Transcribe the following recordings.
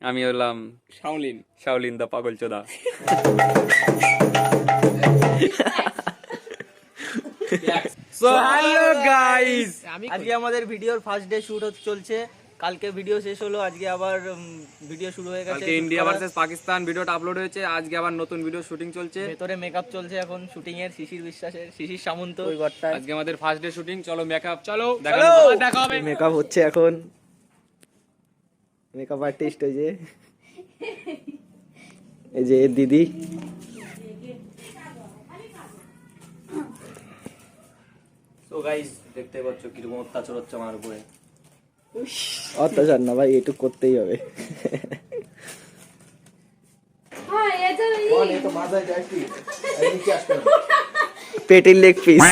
আমি হলাম শাওলিন শাওলিন দা পাগল চোদা। সো হ্যালো গাইস, আজকে আমাদের ভিডিওর ফার্স্ট ডে শুট চলছে। কালকে ভিডিও শেষ হলো, আজকে আবার ভিডিও শুরু হয়ে গেছে। কালকে ইন্ডিয়া ভার্সেস পাকিস্তান ভিডিওটা আপলোড হয়েছে, আজকে আবার নতুন ভিডিও শুটিং চলছে। ভেতরে মেকআপ চলছে এখন শুটিং এর, শিশির বিশ্বাসের, শিশির সামন্ত ওই আজকে আমাদের ফার্স্ট ডে শুটিং। চলো মেকআপ, চলো দেখা হবে। মেকআপ হচ্ছে এখন, মেকআপ আর্টিস্ট এই যে দিদি। তো গাইস দেখতে পাচ্ছ কিরকম অত্যাচার হচ্ছে আমার উপরে। অত্যাচার না ভাই, একটু করতেই হবে। পেটির লেগ পিস।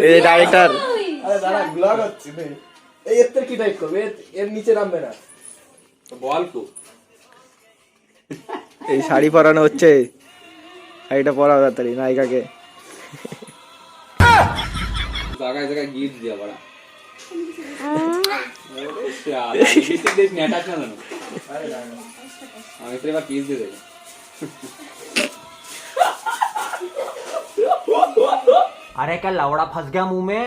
এই ডাইরেক্টর আরে দাঁড়া, ব্লগ হচ্ছে নে। এই এর কি টাইপ করবে? এর নিচে নামবে না। বল তো এই শাড়ি পরানো হচ্ছে, শাড়িটা পরাও তাড়াতাড়ি নায়িকাকে। জায়গায় জায়গায় গিফট দিয়া বড়া। আরে শালা গিফট দেখ না টাকা না। আরে না আমি তো এবার পিস দিয়ে দেব। अरे क्या लवड़ा फंस गया मुंह में।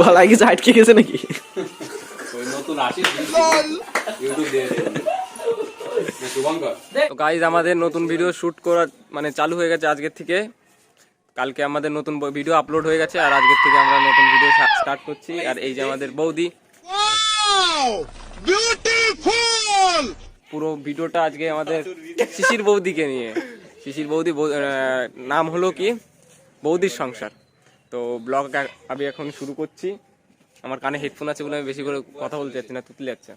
গলায় কি আটকে গেছে নাকি? ওই নতুন আসিস ইউটিউব দিয়ে দে। তো গাইজ আমাদের নতুন ভিডিও শুট করা মানে চালু হয়ে গেছে আজকের থেকে। কালকে আমাদের নতুন ভিডিও আপলোড হয়ে গেছে আর আজকের থেকে আমরা নতুন ভিডিও স্টার্ট করছি। আর এই যে আমাদের বৌদি, পুরো ভিডিওটা আজকে আমাদের শিশির বৌদিকে নিয়ে। শিশির বৌদি নাম হলো কি বৌদির সংসার। তো ব্লগ আমি এখন শুরু করছি। আমার কানে হেডফোন আছে বলে আমি বেশি করে কথা বলতে যাচ্ছি না, তুতলে যাচ্ছে।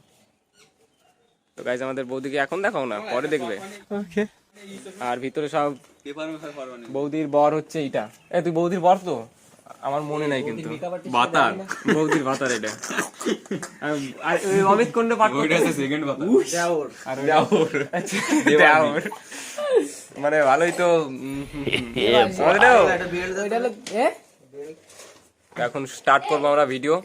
তো গাইজ আমাদের বৌদিকে এখন দেখাও না, পরে দেখবে। আর ভিতরে সব বৌদির বর হচ্ছে এইটা। তুই বৌদির বর তো? আমার মনে নাই কিন্তু বাতার, বৌদির বাতার এটা। আর অমিত কোন্ডে পাঠ করতেছে সেকেন্ড বাতার। আর দেওর মানে ভালোই তো। এখন স্টার্ট করবো আমরা ভিডিও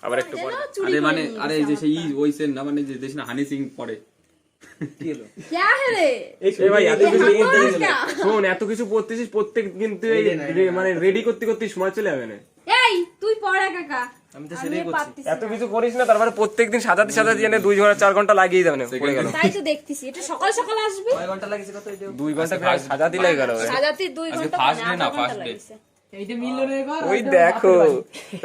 আবার একটু পরে। আরে মানে আরে এই যে সেই ওই সেন না, মানে যে দেশ না হানি সিং পড়ে। শোন, এত কিছু পড়তেছিস, প্রত্যেক কিন্তু মানে রেডি করতে করতে সময় চলে যাবে না। তুই পড়া কাকা, আমি তো সেটাই করছি। এত কিছু করিস না, তারপরে প্রত্যেকদিন সাজাতে সাজাতে জানে 2-4 ঘন্টা লাগিয়ে যাবে না। পড়ে গেল তাই তো দেখতেছি। এটা সকাল সকাল আসবে, 6 ঘন্টা লাগেছে কত? 2 ঘন্টা প্রায় সাজাতে লেগে গেল। সাজাতে 2 ঘন্টা, ফার্স্ট ডে না, ফার্স্ট ডে। ওই দেখো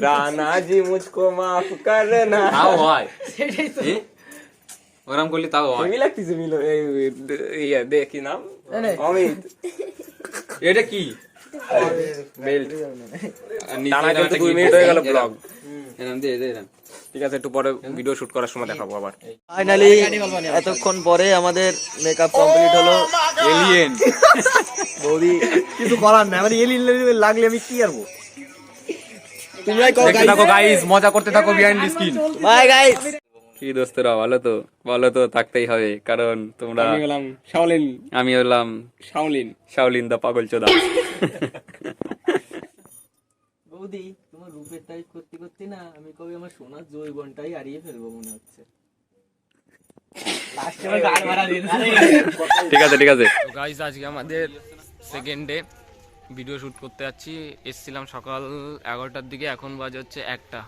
রানা জি মুঝকো মাফ করনা, তাও হয় সেটাই তো। ওরম করলি তাও হয়। কেমন লাগতেছে মিলো? এই দেখি নাম অমিত, এটা কি বেল্ট টানা কিন্তু 2 মিনিট হয়ে গেল ব্লগ। এরকম দিয়ে দে এরকম। ঠিক আছে, একটু পরে ভিডিও শুট করার সময় দেখাবো আবার। ফাইনালি এতক্ষণ পরে আমাদের মেকআপ কমপ্লিট হলো। এলিয়েন বৌদি কিছু করার না, মানে এলিয়েন লাগলে আমি কি করব? তোমরাই কও দেখতে থাকো গাইস, মজা করতে থাকো behind the screen. Bye guys. কি দোস্তরা, ভালো তো? ভালো তো থাকতেই হবে, কারণ তোমরা। আমি হলাম শাওলিন, আমি হলাম শাওলিন শাওলিন দা পাগল চোদা। বৌদি তোমার রূপের টাইপ করতে করতে না আমি কবে আমার সোনার জৈবনটাই হারিয়ে ফেলবো মনে হচ্ছে। ঠিক আছে ঠিক আছে। তো গাইস আজকে আমাদের সেকেন্ড ডে, ভিডিও শুট করতে যাচ্ছি। এসছিলাম সকাল 11টার দিকে, এখন বাজে হচ্ছে 1টা।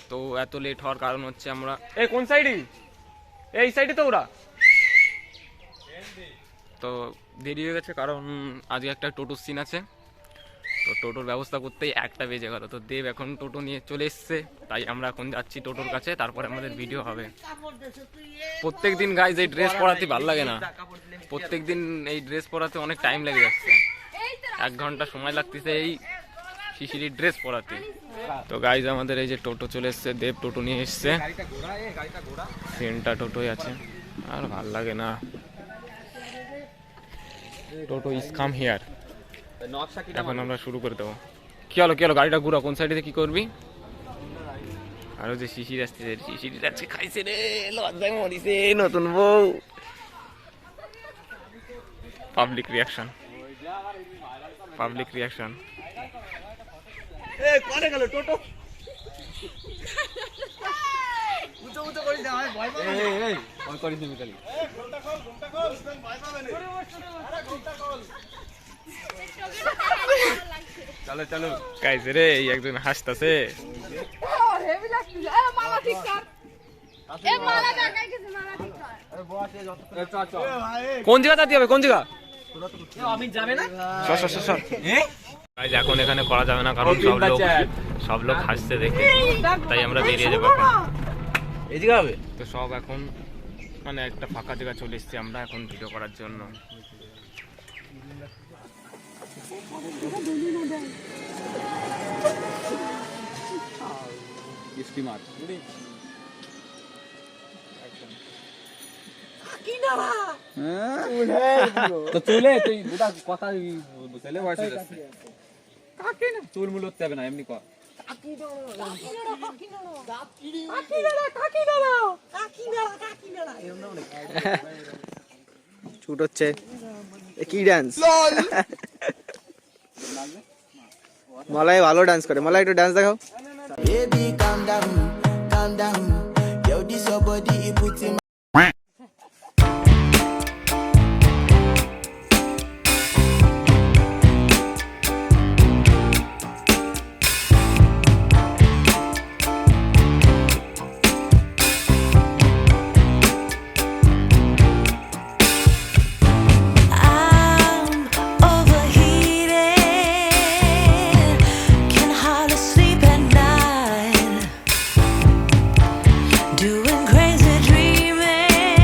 তো এত লেট হওয়ার কারণ হচ্ছে আমরা কোন সাইডে, এই সাইডে তো ওরা। তো দেরি হয়ে গেছে কারণ আজকে একটা টোটোর সিন আছে। তো টোটোর ব্যবস্থা করতেই 1টা বেজে গেল। তো দেব এখন টোটো নিয়ে চলে এসছে, তাই আমরা এখন যাচ্ছি টোটোর কাছে, তারপরে আমাদের ভিডিও হবে। প্রত্যেকদিন গাইজ এই ড্রেস পরাতে ভালো লাগে না, প্রত্যেকদিন এই ড্রেস পরাতে অনেক টাইম লেগে যাচ্ছে। 1 ঘন্টা সময় লাগতেছে এই শিশিরির ড্রেস পরাতে। তো গাইজ আমাদের এই যে টোটো চলে এসছে, দেব টোটো নিয়ে এসছে, ট্রেনটা টোটোই আছে, আর ভাল লাগে না। টোটো ইজ কাম হিয়ার। এখন আমরা শুরু করে দেবো। কি হলো কি হলো, গাড়িটা ঘুরা, কোন সাইডে কি করবি? আরো যে শিশির আসতেছে, শিশির আজকে খাইছে রে, লজ্জায় মরিছে নতুন বউ। Public reaction, public reaction. এ কোনে গেল টোটো উঁচু উঁচু করিস না আমি ভয় পাবো এই ভয় করিস না মিতালি চলো চলো গাইস রে এই একজন হাসতাছে হেভি লাগছে এ মালা ঠিক কর এ মালা দেখাই কিছু মালা ঠিক কর কোন জায়গা যেতে হবে কোন জায়গা আমি যাবে না সর গাইস এখন এখানে করা যাবে না কারণ সব লোক হাসছে দেখে তাই আমরা বেরিয়ে যাবো এখন এই জায়গা হবে তো সব এখন মানে একটা ফাঁকা জায়গা চলে এসেছি আমরা এখন ভিডিও করার জন্য স্টিমার তো চলে তুই ওটা কথা ছেলে বয়স হয়ে যাচ্ছে কাকে না চুল মুল হতে হবে না এমনি কর শুট হচ্ছে কি ডান্স মলাই ভালো ডান্স করে মলাই একটু ডান্স দেখাও Baby, calm down. Yo, this your body, it puts in I'm overheated, can hardly sleep at night, doing crazy dreaming.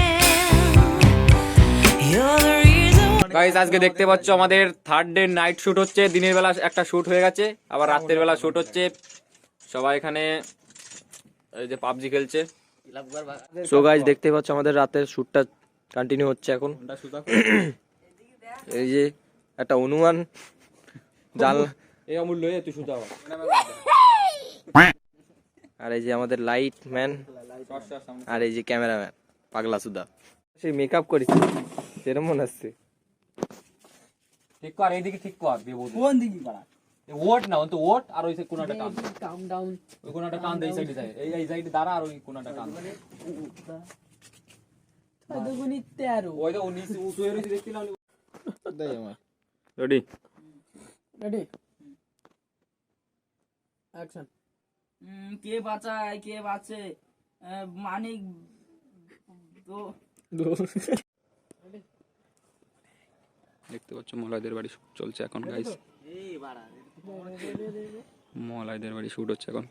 You're the reason. Guys আজকে দেখতে পাচ্ছ আমাদের থার্ড ডে নাইট শুট হচ্ছে দিনের বেলা একটা শুট হয়ে গেছে আবার রাতের বেলা শুট হচ্ছে সবাই এখানে এই যে পাবজি খেলছে সো গাইস দেখতে পাচ্ছ আমাদের রাতের শুটটা কন্টিনিউ হচ্ছে এখন এই যে একটা অনুমান জাল এই অমূল্য তুই সুতা আর এই যে আমাদের লাইট ম্যান আর এই যে ক্যামেরাম্যান পাগলা সুদা সেই মেকআপ করিস সেরকম মনে হচ্ছে ঠিক কর এইদিকে ঠিক কর দিয়ে বল কোন দিকে করা ওট না তো ওট আর ওই কোনাটা টান কাম ডাউন ওই কোনাটা টান দেই সাইডে যায় এই সাইডে দাঁড়া আর ওই কোনাটা টান ওই তো নিচে উঁচু হয়ে রইছে দেখছিলাম দেই আমার রেডি অ্যাকশন কে বাঁচায় কে বাঁচে মানিক তো দেখতে পাচ্ছ মলাইদের বাড়ি শুট চলছে এখন গাইস মলাইদের বাড়ি শুট হচ্ছে এখন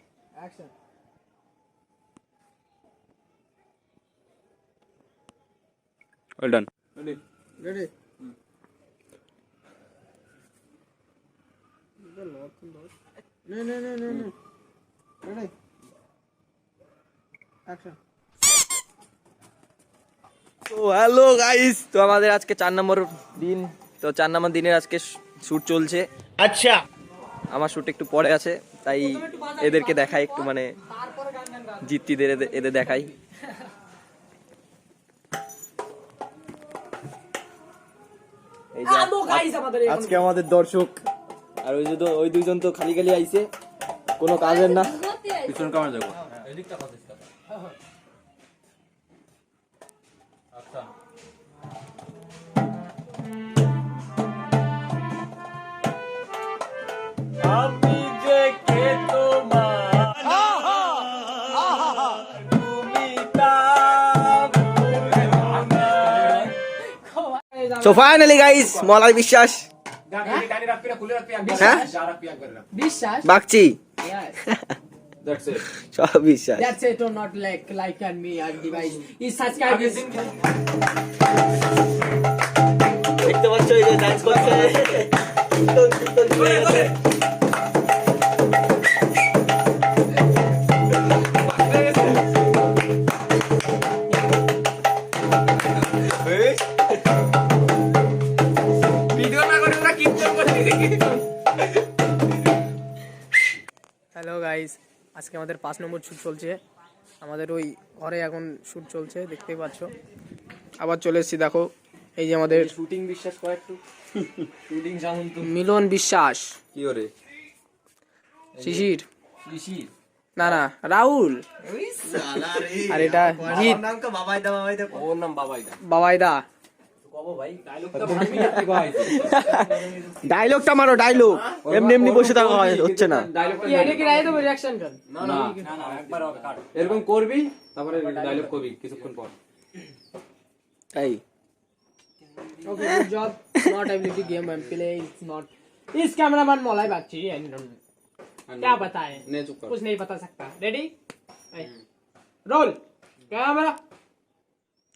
ওয়েল ডান রেডি নে রেডি অ্যাকশন তো হ্যালো গাইস তো আমাদের আজকে 4 নম্বর দিন তো 4 নম্বর দিনের আজকে শুট চলছে আচ্ছা আমার শুট একটু পরে আছে তাই এদেরকে দেখাই একটু মানে জিত্তিদের এদের দেখাই এই যে আজকে আমাদের দর্শক আর ওই দুইজন তো খালি খালি আইছে কোনো কাজের না পিছন কামার যাবো এদিকটা কথা আচ্ছা আমি যে কে তোমার তুমি তা সো ফাইনালি গাইস মলাই বিশ্বাস হ্যাঁ বিশ্বাস বাগচি দ্যাটস ইট সব বিশ্বাস That's it or not like and me and device is such kind of দেখতে পাচ্ছ এই যে ডান্স করছে হ্যালো গাইস আজকে আমাদের 5 নম্বর শুট চলছে আমাদের ওই ঘরে এখন শুট চলছে দেখতেই পাচ্ছ আবার চলে এসেছি দেখো এই যে আমাদের শুটিং বিশ্বাস করে একটু শুটিং সামন্ত মিলন বিশ্বাস কি করে শিশির শিশির না না রাহুল আর এটা জিৎ ওর নাম বাবাইদা। বাবাইদা ডায়লগটা মারো, ডায়লগ। এমনি এমনি বসে থাকা হচ্ছে না। না এরকম করবি তারপরে ডায়লগ করবি কিছুক্ষণ পর। এই Okay, good job. Not ability game I'm playing. It's not. इस कैमरामैन मौलाई बागची and क्या बताएं? নে চুপ কর। कुछ नहीं बता सकता. Ready? Roll. Camera.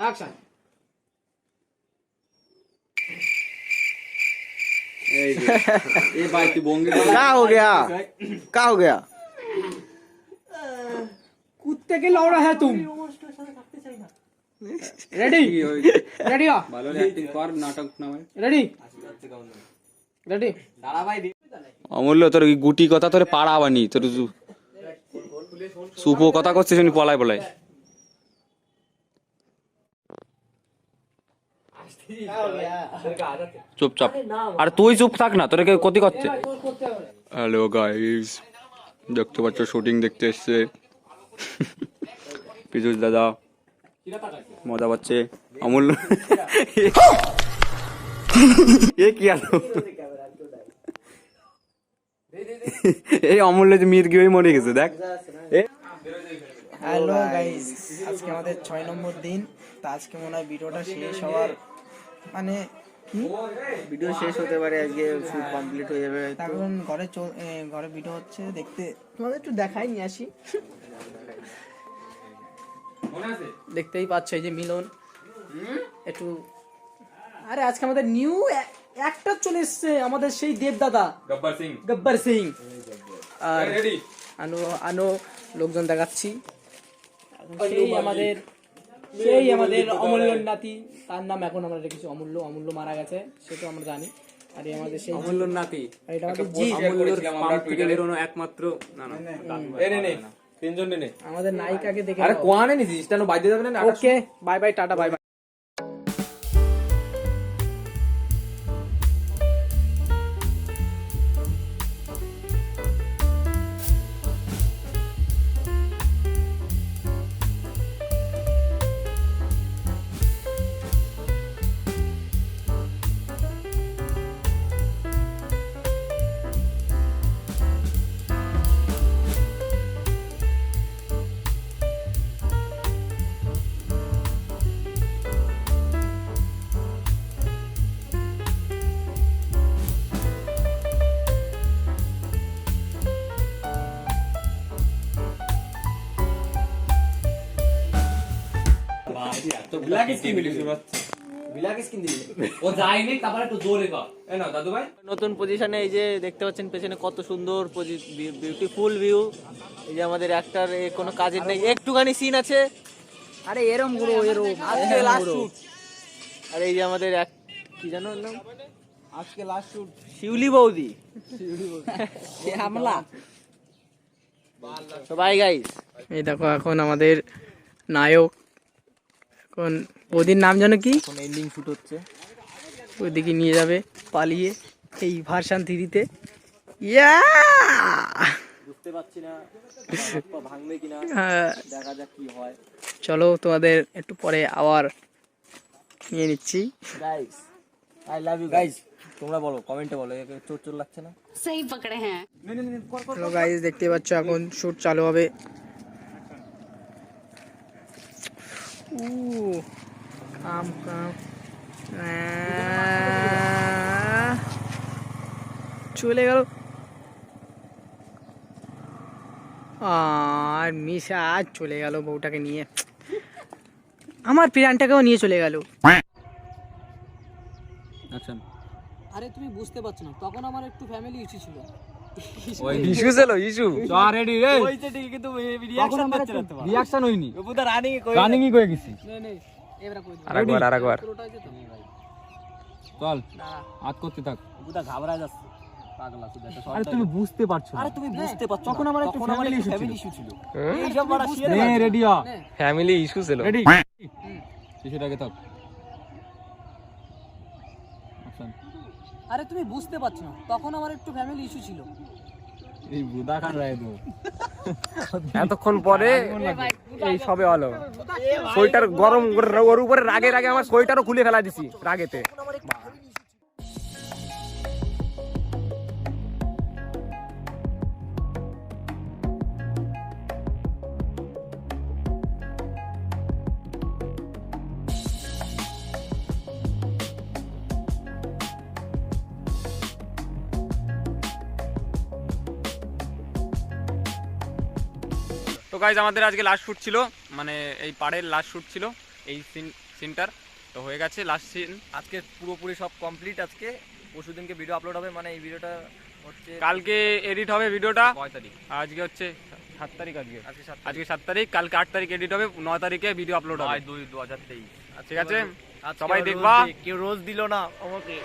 Action. এই যে এই ভাই তুই বঙ্গি क्या हो गया, क्या हो गया? कुत्ते के लौड़ा है तुम. Ready? Ready? ভালো অ্যাক্টিং কর, নাটক না ভাই। Ready? Ready? অমূল্য তোর ওই গুটি কথা তোর পাড়া বানি তোর সুপ কথা করছিস উনি পলায় পলায়। চুপচাপ আর তুই চুপ থাক না, তোর কেউ ক্ষতি করছে। হ্যালো গাইস, দেখতে পাচ্ছ শুটিং দেখতে এসছে পীযুষ দাদা, মজা পাচ্ছে। অমূল্য এ কি আলো, এই অমূল্য যে মির্গি হয়ে মরে গেছে দেখ। হ্যালো গাইস, আজকে আমাদের 6 নম্বর দিন। তো আজকে মনে হয় ভিডিওটা শেষ হওয়ার মানে ভিডিও শেষ হতে পারে, আজকে শুট কমপ্লিট হয়ে যাবে। এখন ঘরে ভিডিও হচ্ছে, দেখতে তোমাদের একটু দেখাই নিয়ে আসি। দেখতেই পাচ্ছ এই যে মিলন একটু, আরে আজকে আমাদের নিউ অ্যাক্টর চলে এসছে, আমাদের সেই দেবদাদা গব্বর সিং। আর আনো লোকজন দেখাচ্ছি। সেই আমাদের অমূল্য নাতি, তার নাম এখন আমরা রেখেছি অমূল্য। অমূল্য মারা গেছে সেটা আমরা জানি। আর এই আমাদের সেই অমূল্যর নাতি, আর এটা আমাদের জি অমূল্যর পাম্প থেকে বেরোনো একমাত্র না না তিনজন নে। আমাদের নায়িকাকে দেখে আরে কোয়ানে নিছিস কেন বাইরে যাবে না? Okay bye bye, tata bye bye. তো ব্ল্যাক স্কিন দিলি ব্ল্যাক স্কিন দিলি ও যায়নি, তারপরে একটু জোরে কর। এই নাও দাদু ভাই নতুন পজিশনে, এই যে দেখতে পাচ্ছেন পেছনে কত সুন্দর বিউটিফুল ভিউ। এই যে আমাদের অ্যাক্টর কোনো কাজের নেই, একটুখানি সিন আছে। আরে এরম গুলো এরম আজকে লাস্ট শুট। আর এই যে আমাদের কি জানো নাম, আজকে লাস্ট শুট শিউলি বৌদি। হামলা। তো বাই গাইস। এই দেখো এখন আমাদের নায়ক, এখন ওদের নাম জানো কি, এখন এন্ডিং শুট হচ্ছে। ওইদিকে নিয়ে যাবে পালিয়ে এই ভার্সন 3-তে। ইয়া বুঝতে পারছি না ভাঙবে কিনা, দেখা যাক কি হয়। চলো তোমাদের একটু পরে আবার নিয়ে নিচ্ছি। Guys I love you guys. তোমরা বলো, কমেন্টে বলো, চোর চোর লাগছে না? सही पकड़े हैं। হ্যালো গাইস, দেখতে পাচ্ছ এখন শুট চালু হবে। কাম কাম চলে গেল। আর মিশা আজ চলে গেল বউটাকে নিয়ে, আমার প্রাণটাকেও নিয়ে চলে গেল। আচ্ছা আরে তুমি বুঝতে পারছো না, তখন আমার একটু ফ্যামিলি ইস্যু ছিল। ইস্যু ছিল ইস্যু। চল রেডি রে। হইছে ঠিক, কিন্তু রিঅ্যাকশন দিচ্ছে না তোমার। রিঅ্যাকশন হয়নি, ও পুরো রানিং কই গেছি। নেই এবারে কই দিই। আরেকবার পুরোটা আছে তো? চল হাত করতে থাক। পুরো ঘাবড়া যাচ্ছে, পাগলা শুধু একটা আরে তুমি বুঝতে পারছো না। আরে তুমি বুঝতে পারছো, তখন আমার একটু ফ্যামিলি ইস্যু ছিল। এই সব বড় শিয়ার নে রেডি হ। ফ্যামিলি ইস্যু ছিল। রেডি শিশুটাকে থাক। অ্যাকশন। আরে তুমি বুঝতে পারছো না, তখন আমার একটু ফ্যামিলি ইস্যু ছিল। এই বুদা খান রায় দো এতক্ষণ পরে এই সবে হলো সোয়েটার গরম করে ওর উপরে রাগে রাগে আমার সোয়েটারও খুলে ফেলা দিছি রাগেতে। তো গাইজ আমাদের আজকে লাস্ট শুট ছিল, মানে এই পাড়ের লাস্ট শুট ছিল এই সিনটার, তো হয়ে গেছে লাস্ট সিন। আজকে পুরোপুরি সব কমপ্লিট। আজকে পরশুদিনকে ভিডিও আপলোড হবে, মানে এই ভিডিওটা হচ্ছে কালকে এডিট হবে ভিডিওটা। 9 তারিখ। আজকে হচ্ছে 7 তারিখ, আজকে আজকে 7 তারিখ, কালকে 8 তারিখ এডিট হবে, 9 তারিখে ভিডিও আপলোড হবে। 9/2/2023। ঠিক আছে, সবাই দেখবা। কেউ রোজ দিল না আমাকে।